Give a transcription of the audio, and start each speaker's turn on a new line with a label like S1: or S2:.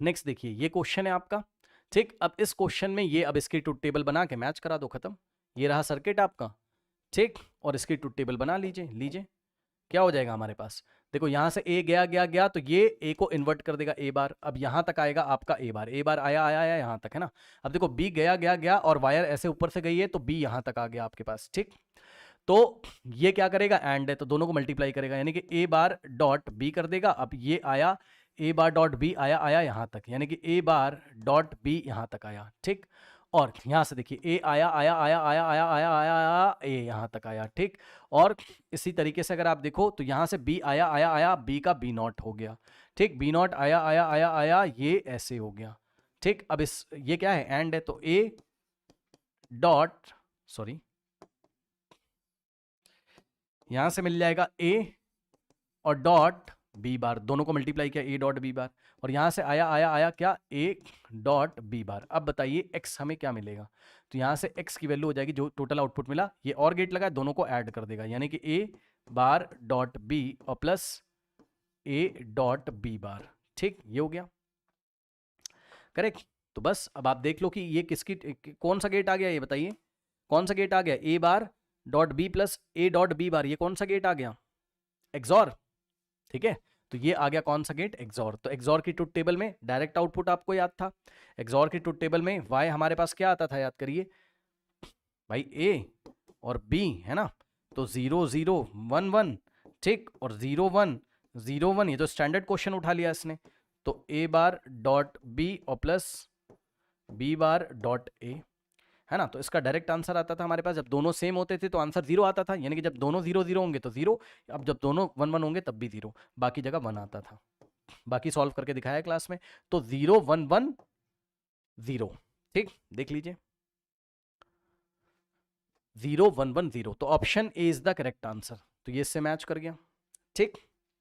S1: Next देखिए, ये question है आपका, ठीक। अब इस क्वेश्चन में ये, अब इसकी ट्रुथ टेबल बना के मैच करा दो, खत्म। ये रहा सर्किट आपका, ठीक, और इसकी ट्रुथ टेबल बना लीजिए। लीजिए क्या हो जाएगा हमारे पास, देखो यहां से ए गया गया गया, तो ये ए को इन्वर्ट कर देगा ए बार। अब यहां तक आएगा आपका ए बार, ए बार आया आया आया यहां तक, है ना। अब देखो बी गया गया गया और वायर ऐसे ऊपर से गई है, तो बी यहां तक आ गया आपके पास, ठीक। तो ये क्या करेगा, एंड है, तो दोनों को मल्टीप्लाई करेगा, यानी कि ए बार डॉट बी कर देगा। अब ये आया ए बार डॉट बी आया आया यहां तक, यानी कि ए बार डॉट बी यहां तक आया, ठीक। और यहां से देखिए ए आया आया आया आया आया आया आया आया ए यहां तक आया, ठीक। और इसी तरीके से अगर आप देखो तो यहां से बी आया आया आया, बी का बी नॉट हो गया, ठीक। बी नॉट आया आया आया आया, ये ऐसे हो गया, ठीक। अब इस ये क्या है, एंड है, तो ए डॉट, सॉरी, यहां से मिल जाएगा ए और डॉट बी बार, दोनों को मल्टीप्लाई किया ए डॉट बी बार, और यहां से आया आया आया क्या, ए डॉट बी बार। अब बताइए एक्स हमें क्या मिलेगा, तो यहां से एक्स की वैल्यू हो जाएगी जो टोटल आउटपुट मिला, ये और गेट लगा, दोनों को ऐड कर देगा, यानी कि ए बार डॉट बी और plus A dot B bar, ठीक। ये हो गया करेक्ट। तो बस अब आप देख लो कि ये किसकी, कौन सा गेट आ गया, ये बताइए कौन सा गेट आ गया, A bar dot B plus A dot B bar, ये कौन सा गेट आ गया, एक्सॉर, ठीक है। तो ये आ गया कौन सा गेट, एक्सॉर। तो एक्सॉर की ट्रुथ टेबल में डायरेक्ट आउटपुट आपको याद था, एक्सॉर की ट्रुथ टेबल में वाई हमारे पास क्या आता था, याद करिए भाई, ए और बी, है ना। तो 0 0 1 1, ठीक, और 0 1 0 1, ये तो स्टैंडर्ड क्वेश्चन उठा लिया इसने। तो ए बार डॉट बी और plus B bar dot A, है ना। तो इसका डायरेक्ट आंसर आता था हमारे पास, जब दोनों सेम होते थे तो आंसर 0 आता था, यानी कि जब दोनों 0 0 होंगे तो 0, अब जब दोनों 1 1 होंगे तब भी 0, बाकी जगह 1 आता था। बाकी सॉल्व करके दिखाया क्लास में। तो 0 1 1 0, ठीक, देख लीजिए 0 1 1 0, तो option A is the correct answer. तो ये इससे मैच कर गया, ठीक।